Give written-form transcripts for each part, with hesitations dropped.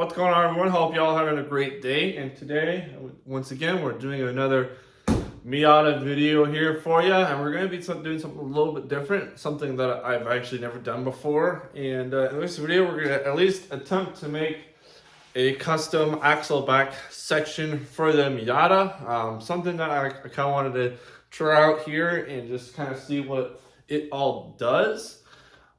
What's going on, everyone? Hope y'all having a great day. And today, once again, we're doing another Miata video here for you, and we're going to be doing something a little bit different, something that I've actually never done before. And in this video, we're going to at least attempt to make a custom axle back section for the Miata. Something that I kind of wanted to try out here and just kind of see what it all does.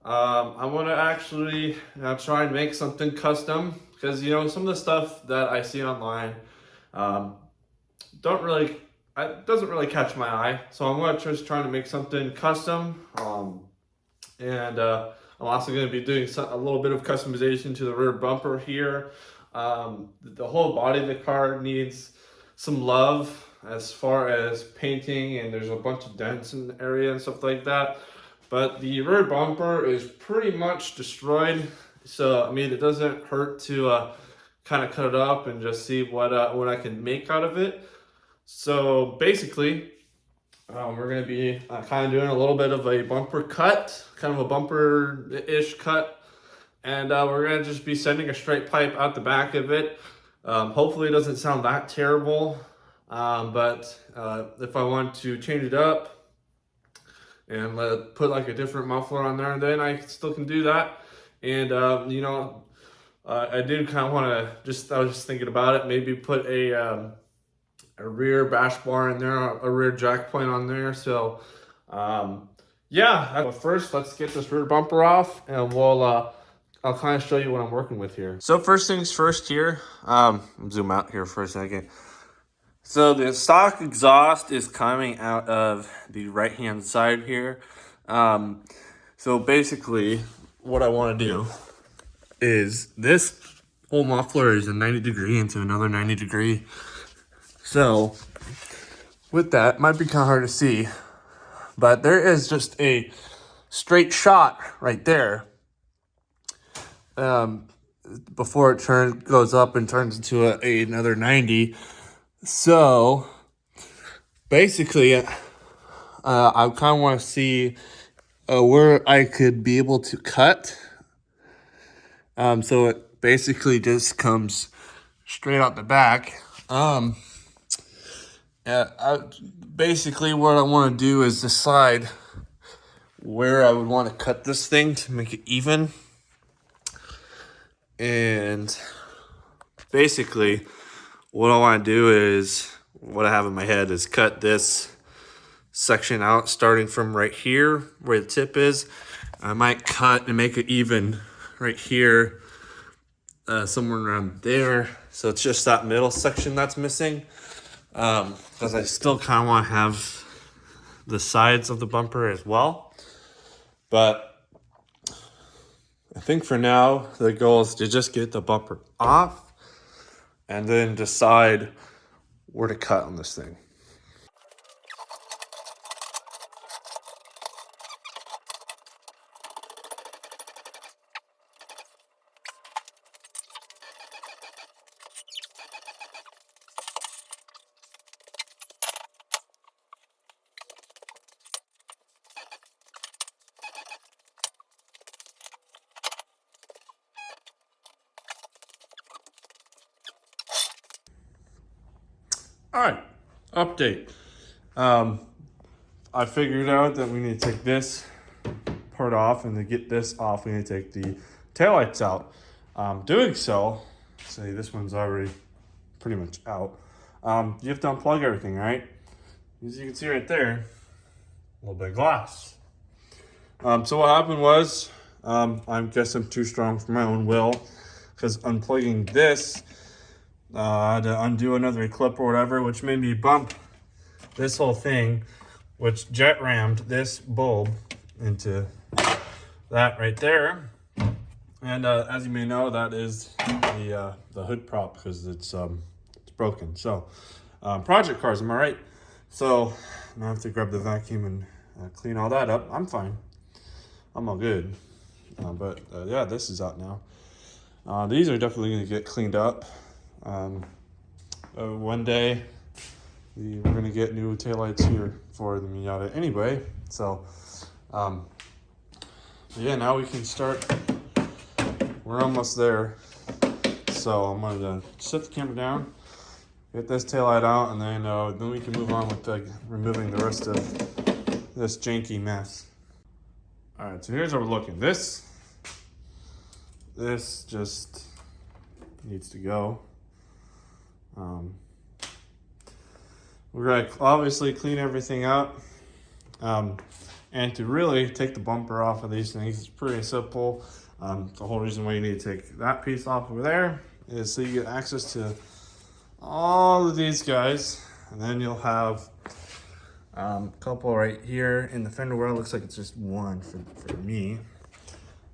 I want to actually try and make something custom because some of the stuff that I see online doesn't really catch my eye. So I'm going to just try to make something custom, and I'm also going to be doing a little bit of customization to the rear bumper here. The whole body of the car needs some love as far as painting, and there's a bunch of dents in the area and stuff like that. But the rear bumper is pretty much destroyed. So, I mean, it doesn't hurt to kind of cut it up and just see what I can make out of it. So basically, we're going to be kind of doing a little bit of a bumper cut, kind of a bumper-ish cut. And we're going to just be sending a straight pipe out the back of it. Hopefully it doesn't sound that terrible. But if I want to change it up, and put like a different muffler on there, and then I still can do that. And I did kind of want to I was just thinking about it, maybe put a rear bash bar in there, a rear jack point on there. So yeah, but first let's get this rear bumper off, and I'll kind of show you what I'm working with here. So first things first here, zoom out here for a second. So the stock exhaust is coming out of the right-hand side here. So basically what I want to do is this whole muffler is a 90 degree into another 90 degree. So with that, it might be kind of hard to see, but there is just a straight shot right there. Before it goes up and turns into another 90. So basically, I kind of want to see where I could be able to cut. So it basically just comes straight out the back. Basically what I want to do is decide where I would want to cut this thing to make it even. And basically what I want to do is, what I have in my head is cut this section out starting from right here where the tip is. I might cut and make it even right here, somewhere around there. So it's just that middle section that's missing, because I still kind of want to have the sides of the bumper as well. But I think for now, the goal is to just get the bumper off and then decide where to cut on this thing. All right, update. I figured out that we need to take this part off, and to get this off, we need to take the taillights out. Doing so, say this one's already pretty much out. You have to unplug everything, right? As you can see right there, a little bit of glass. So what happened was, I guess I'm too strong for my own will, because unplugging this, I had to undo another clip or whatever, which made me bump this whole thing, which jet rammed this bulb into that right there. And as you may know, that is the hood prop, because it's broken. So project cars, am I right? So I have to grab the vacuum and clean all that up. I'm fine. I'm all good. But yeah, this is out now. These are definitely going to get cleaned up. One day we're going to get new taillights here for the Miata anyway. So yeah, now we can start. We're almost there. So I'm gonna set the camera down, get this taillight out, and then we can move on with removing the rest of this janky mess. All right, so here's what we're looking. This just needs to go. We're gonna obviously clean everything up. And to really take the bumper off of these things, it's pretty simple. The whole reason why you need to take that piece off over there is so you get access to all of these guys. And then you'll have a couple right here in the fender well. It looks like it's just one for me.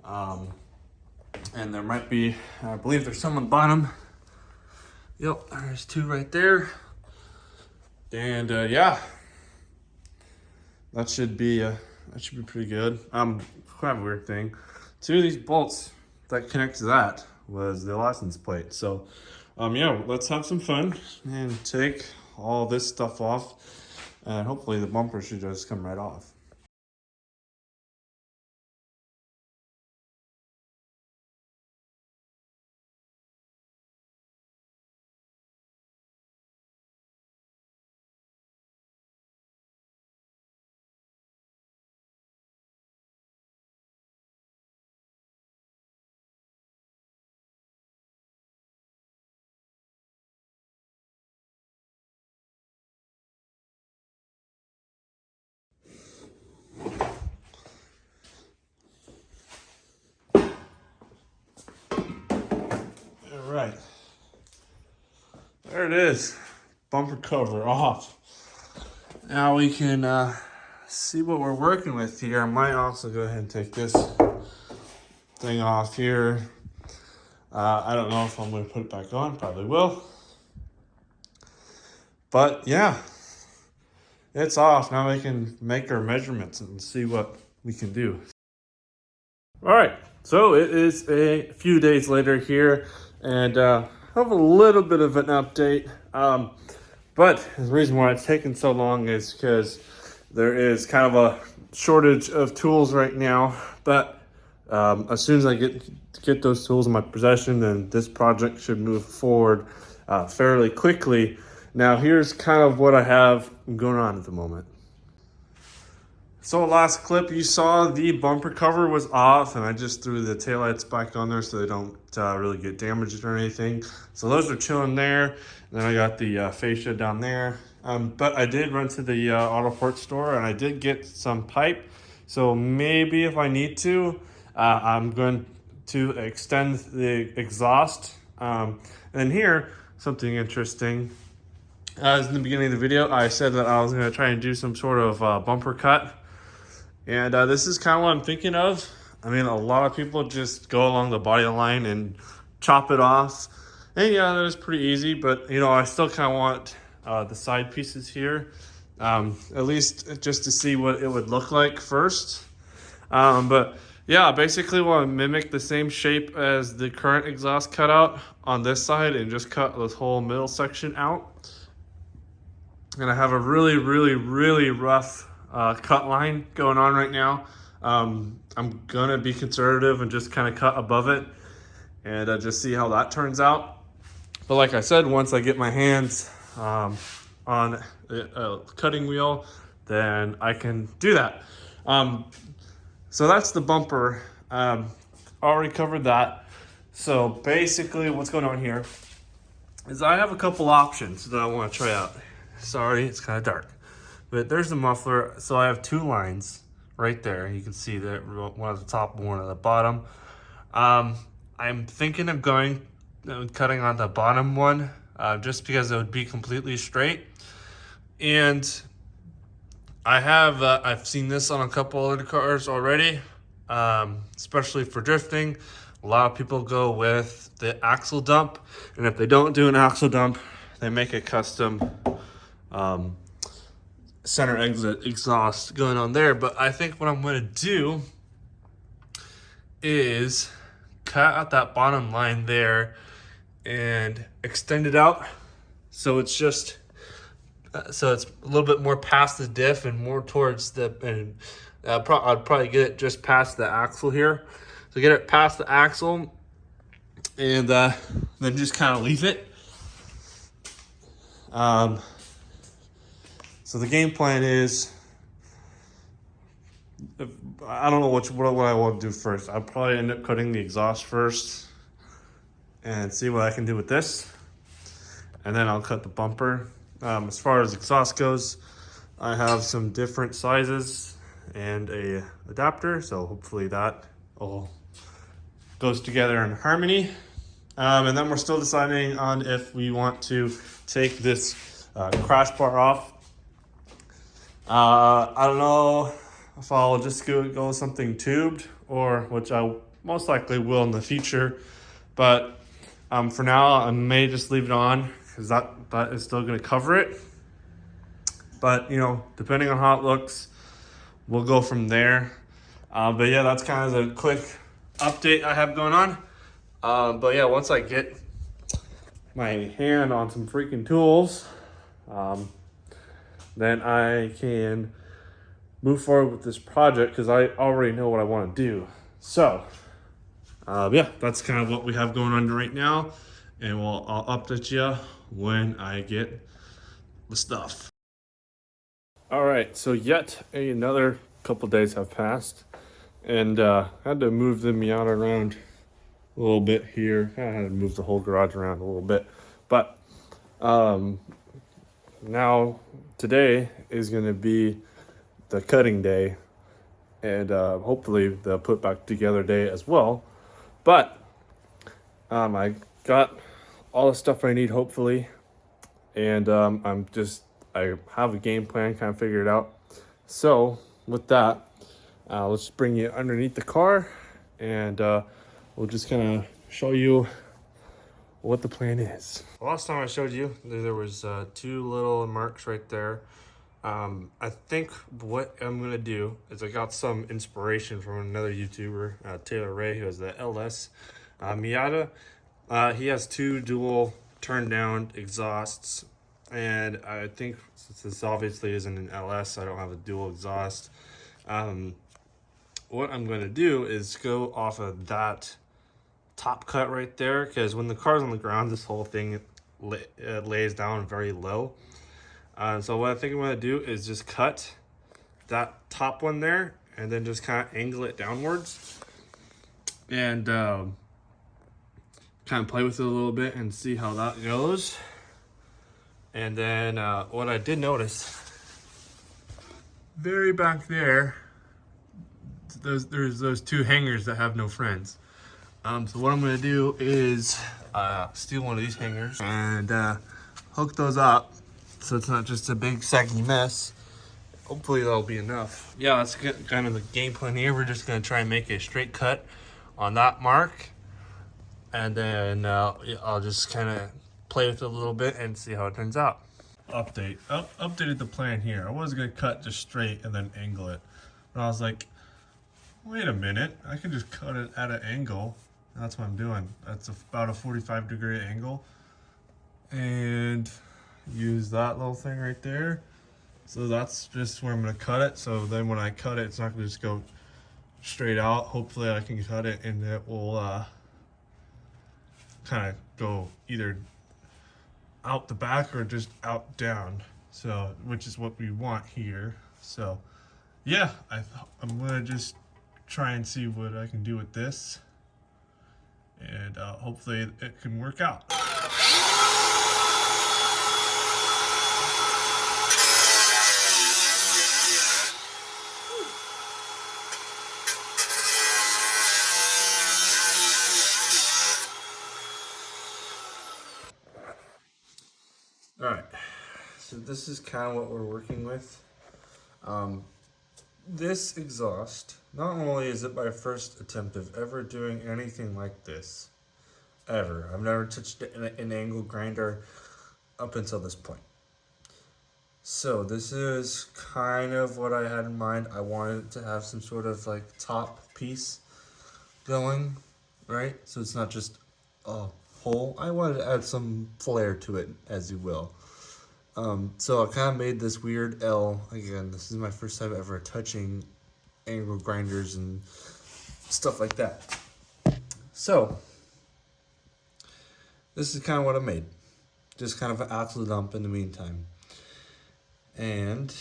And there might be, I believe there's some on the bottom. Yep, there's two right there. And yeah, that should be pretty good. Kind of a weird thing. Two of these bolts that connect to that was the license plate. So yeah, let's have some fun and take all this stuff off, and hopefully the bumper should just come right off. All right, there it is, bumper cover off. Now we can see what we're working with here. I might also go ahead and take this thing off here. I don't know if I'm going to put it back on, probably will. But yeah, it's off. Now we can make our measurements and see what we can do. All right, so it is a few days later here, and I have a little bit of an update. But the reason why it's taken so long is because there is kind of a shortage of tools right now. But as soon as I get those tools in my possession, then this project should move forward fairly quickly. Now here's kind of what I have going on at the moment. So last clip you saw, the bumper cover was off, and I just threw the taillights back on there so they don't really get damaged or anything. So those are chilling there. And then I got the fascia down there. But I did run to the auto parts store, and I did get some pipe. So maybe if I need to, I'm going to extend the exhaust. And then here, something interesting. As in the beginning of the video, I said that I was going to try and do some sort of bumper cut. And this is kind of what I'm thinking of. I mean, a lot of people just go along the body line and chop it off. And yeah, that is pretty easy, but you know, I still kind of want the side pieces here, at least just to see what it would look like first. But yeah, basically want to mimic the same shape as the current exhaust cutout on this side and just cut this whole middle section out. And I have a really, really, really rough cut line going on right now. I'm gonna be conservative and just kind of cut above it and just see how that turns out. But like I said, once I get my hands on a cutting wheel, then I can do that. So that's the bumper. Already covered that. So basically what's going on here is I have a couple options that I want to try out. Sorry, it's kind of dark. But there's the muffler. So I have two lines right there. You can see that one at the top, one at the bottom. I'm thinking of cutting on the bottom one just because it would be completely straight. And I have I've seen this on a couple other cars already, especially for drifting. A lot of people go with the axle dump, and if they don't do an axle dump, they make a custom center exit exhaust going on there. But I think what I'm going to do is cut out that bottom line there and extend it out so it's just so it's a little bit more past the diff and more towards the, and I'd probably get it just past the axle here. So get it past the axle, and then just kind of leave it. So the game plan is, I don't know what I want to do first. I'll probably end up cutting the exhaust first and see what I can do with this. And then I'll cut the bumper. As far as exhaust goes, I have some different sizes and a adapter, so hopefully that all goes together in harmony. And then we're still deciding on if we want to take this crash bar off. I don't know if I'll just go with something tubed, or which I most likely will in the future. But for now, I may just leave it on because that is still going to cover it. But, you know, depending on how it looks, we'll go from there. But yeah, that's kind of the quick update I have going on. But yeah, once I get my hand on some freaking tools, then I can move forward with this project because I already know what I want to do. So, yeah, that's kind of what we have going on right now. And I'll update you when I get the stuff. All right, so yet another couple days have passed, and I had to move the Miata around a little bit here. I had to move the whole garage around a little bit, but now today is going to be the cutting day, and hopefully the put back together day as well. But I got all the stuff I need, hopefully, and I have a game plan kind of figured out. So with that, let's bring you underneath the car, and we'll just kind of show you what the plan is. Last time I showed you, there was 2 little marks right there. I think what I'm gonna do is I got some inspiration from another YouTuber, Taylor Ray, who has the LS Miata. He has 2 dual turn down exhausts, and I think since this obviously isn't an LS, I don't have a dual exhaust. What I'm going to do is go off of that top cut right there, because when the car's on the ground, this whole thing lays down very low. So what I think I'm going to do is just cut that top one there and then just kind of angle it downwards and kind of play with it a little bit and see how that goes. And then what I did notice, very back there, there's those 2 hangers that have no friends. So what I'm gonna do is steal one of these hangers and hook those up so it's not just a big saggy mess. Hopefully that'll be enough. Yeah, that's kind of the game plan here. We're just gonna try and make a straight cut on that mark, and then I'll just kind of play with it a little bit and see how it turns out. Updated the plan here. I was gonna cut just straight and then angle it, but I was like, wait a minute, I can just cut it at an angle. That's what I'm doing. That's about a 45-degree angle, and use that little thing right there. So that's just where I'm gonna cut it. So then when I cut it, it's not gonna just go straight out. Hopefully I can cut it and it will kind of go either out the back or just out down, so which is what we want here. So yeah, I'm gonna just try and see what I can do with this, and hopefully it can work out. All right, so this is kind of what we're working with. This exhaust, not only is it my first attempt of ever doing anything like this, ever. I've never touched an angle grinder up until this point. So this is kind of what I had in mind. I wanted it to have some sort of like top piece going, right? So it's not just a hole. I wanted to add some flair to it, as you will. So I kind of made this weird L. Again, this is my first time ever touching angle grinders and stuff like that. So this is kind of what I made. Just kind of an axle dump in the meantime. And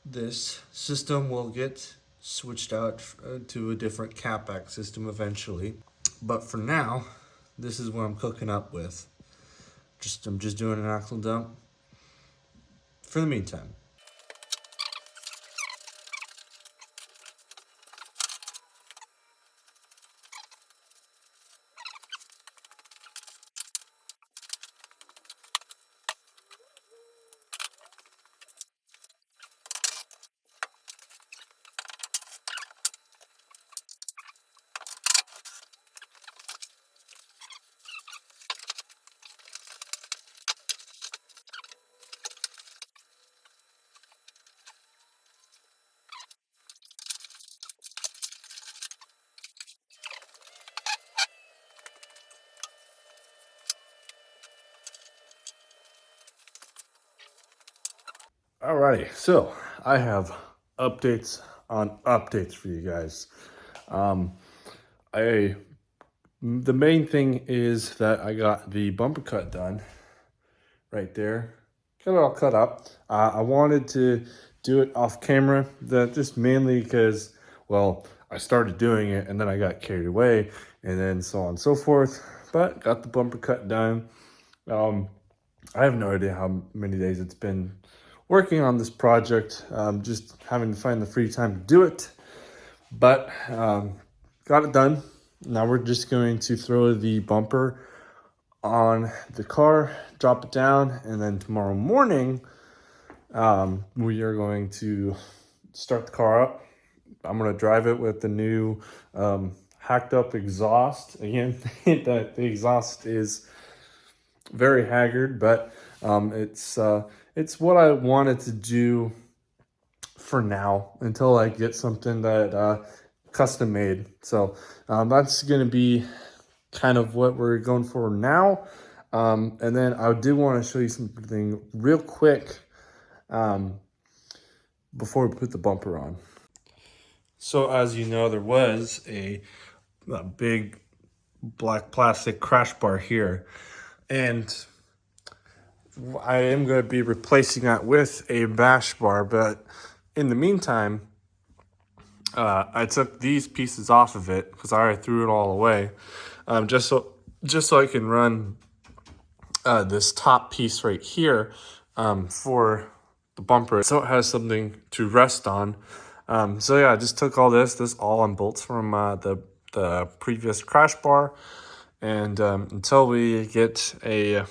this system will get switched out to a different catback system eventually. But for now, this is what I'm cooking up with. I'm just doing an axle dump for the meantime. Alrighty, so I have updates on updates for you guys. Um, the main thing is that I got the bumper cut done right there. Got it all cut up. I wanted to do it off camera, that just mainly because, well, I started doing it and then I got carried away and then so on and so forth, but got the bumper cut done. I have no idea how many days it's been working on this project, just having to find the free time to do it, but got it done. Now we're just going to throw the bumper on the car, drop it down, and then tomorrow morning we are going to start the car up. I'm going to drive it with the new hacked up exhaust. Again, the exhaust is very haggard, but it's what I wanted to do for now until I get something that custom made. So that's going to be kind of what we're going for now. And then I do want to show you something real quick before we put the bumper on. So as you know, there was a big black plastic crash bar here, and I am going to be replacing that with a bash bar, but in the meantime, I took these pieces off of it because I already threw it all away, just so I can run this top piece right here for the bumper, so it has something to rest on. So yeah, I just took all this all on bolts from the previous crash bar, and until we get a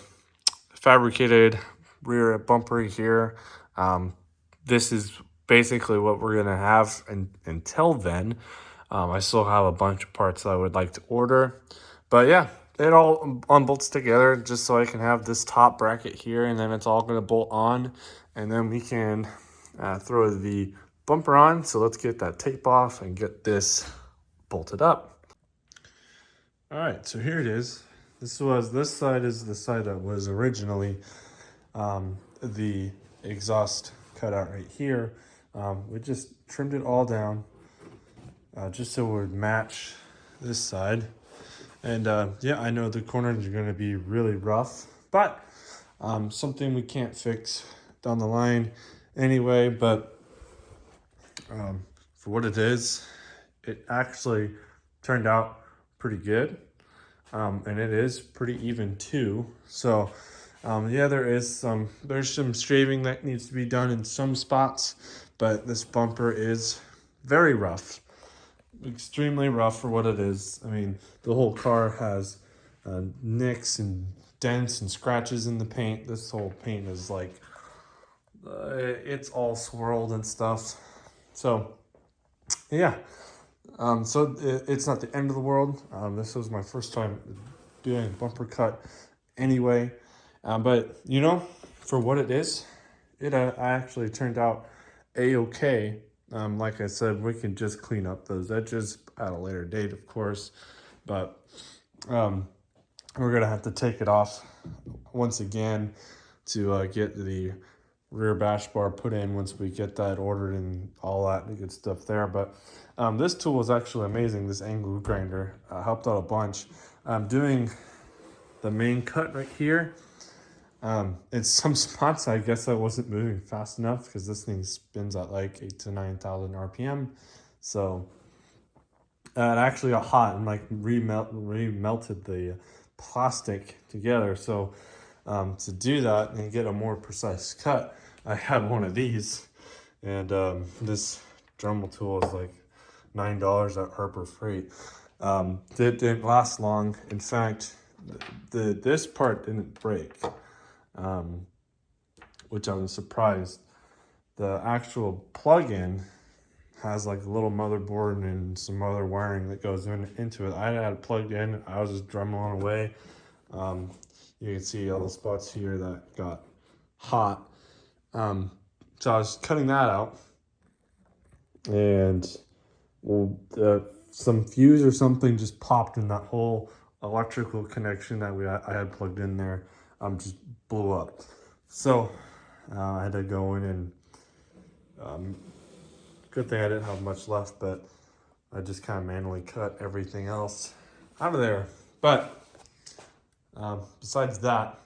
fabricated rear bumper here, this is basically what we're gonna have, and until then I still have a bunch of parts that I would like to order, but yeah, it all unbolts together just so I can have this top bracket here, and then it's all gonna bolt on, and then we can throw the bumper on. So let's get that tape off and get this bolted up. All right, so here it is. This side is the side that was originally the exhaust cutout right here. We just trimmed it all down just so it would match this side. And yeah, I know the corners are going to be really rough, but something we can't fix down the line anyway. But for what it is, it actually turned out pretty good. And it is pretty even too. So yeah, there's some shaving that needs to be done in some spots, but this bumper is very rough, extremely rough for what it is. I mean, the whole car has nicks and dents and scratches in the paint. This whole paint is like it's all swirled and stuff. So yeah. So it's not the end of the world. This was my first time doing a bumper cut anyway. But, you know, for what it is, it actually turned out A-okay. Like I said, we can just clean up those edges at a later date, of course. But we're going to have to take it off once again to get the rear bash bar put in once we get that ordered and all that good stuff there. But this tool was actually amazing. This angle grinder helped out a bunch. Doing the main cut right here. In some spots, I guess I wasn't moving fast enough because this thing spins at like 8,000 to 9,000 RPM. So it actually got hot and like remelted the plastic together. So to do that and get a more precise cut, I had one of these, and this Dremel tool is like $9 at Harbor Freight. It didn't last long. In fact, this part didn't break, which I was surprised. The actual plug-in has like a little motherboard and some other wiring that goes into it. I had it plugged in. I was just dremeling away. You can see all the spots here that got hot. So I was cutting that out, and some fuse or something just popped in that whole electrical connection that I had plugged in there. Just blew up. So I had to go in and good thing I didn't have much left, but I just kind of manually cut everything else out of there. But besides that,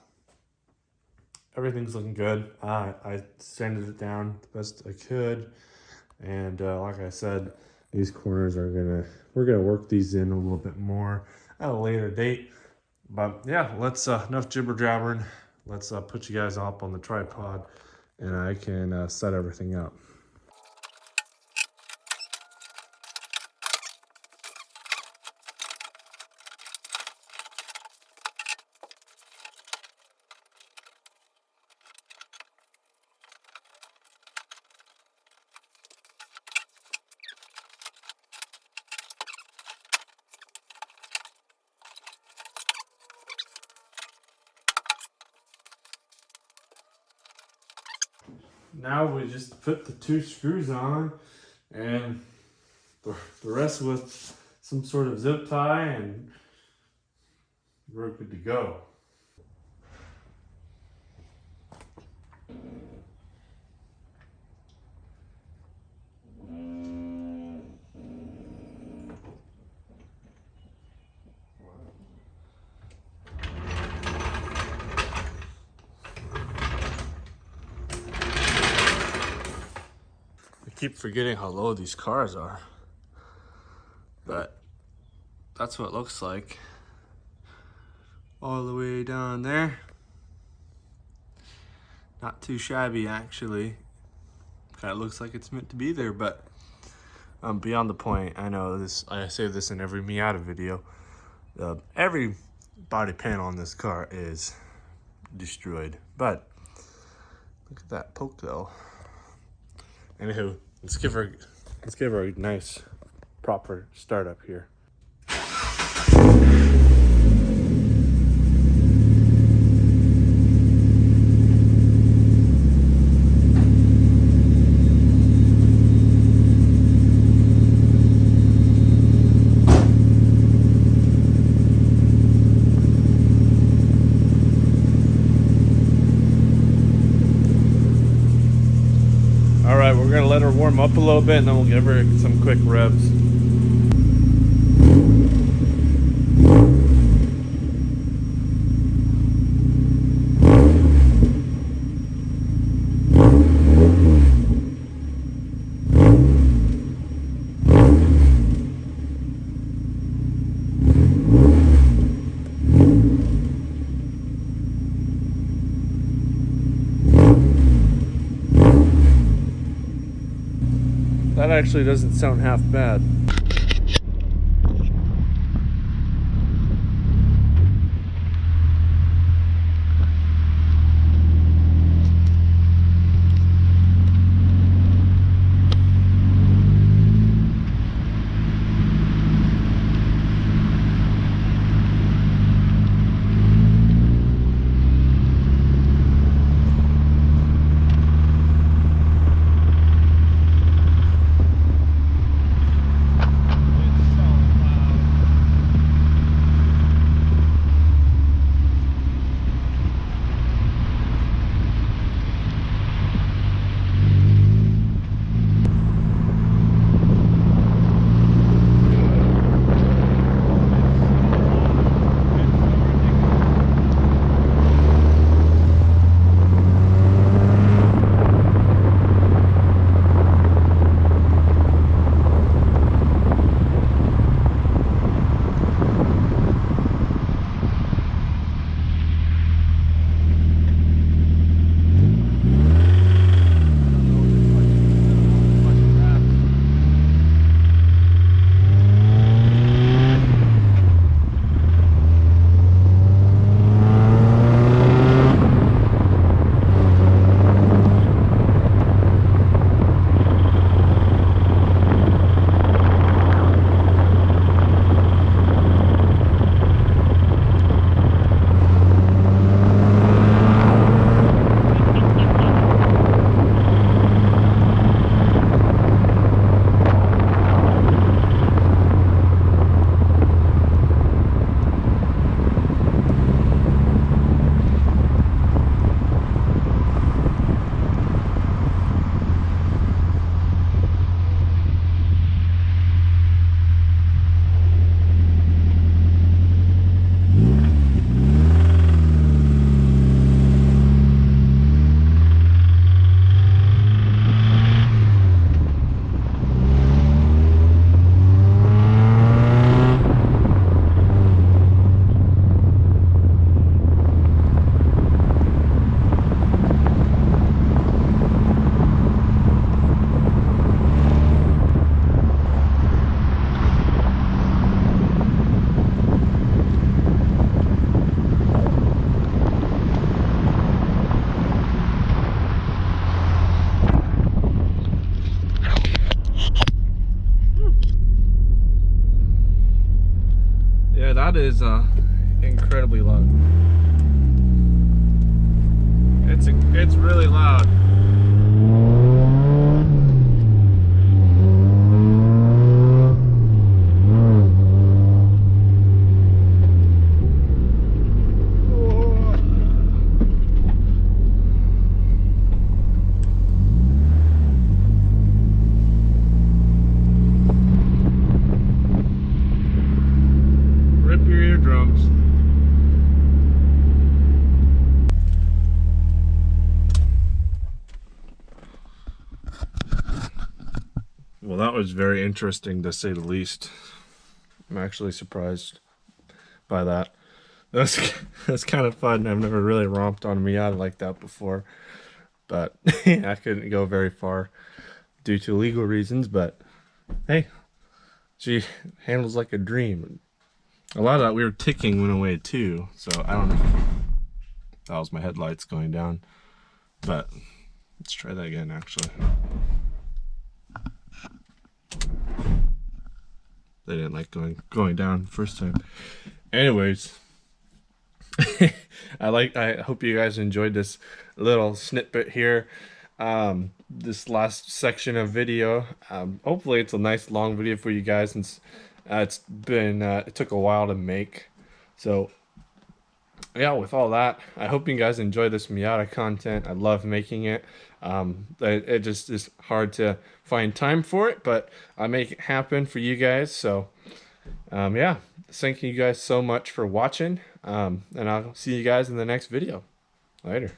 everything's looking good. I sanded it down the best I could, and like I said, these corners we're gonna work these in a little bit more at a later date. But yeah, let's enough jibber jabbering. Let's put you guys up on the tripod, and I can set everything up. Now we just put the 2 screws on, and the rest with some sort of zip tie, and we're good to go. I keep forgetting how low these cars are, but that's what it looks like all the way down there. Not too shabby, actually. Kind of looks like it's meant to be there, but beyond the point. I know this, I say this in every Miata video. Every body panel on this car is destroyed, but look at that poke though. Anywho, let's give her a nice proper startup here. Alright, we're gonna let her warm up a little bit, and then we'll give her some quick revs. That actually doesn't sound half bad. is incredibly loud. It's really loud. Rip your eardrums. Well, that was very interesting to say the least. I'm actually surprised by that. That's kind of fun. I've never really romped on a Miata like that before, but I couldn't go very far due to legal reasons. But hey, she handles like a dream. A lot of that weird ticking went away too, so I don't know. That was my headlights going down. But let's try that again, actually. They didn't like going down first time. Anyways, I hope you guys enjoyed this little snippet here. This last section of video. Hopefully it's a nice long video for you guys, since it took a while to make. So yeah, with all that, I hope you guys enjoy this Miata content. I love making it. It just is hard to find time for it, but I make it happen for you guys. So yeah, thank you guys so much for watching, and I'll see you guys in the next video. Later.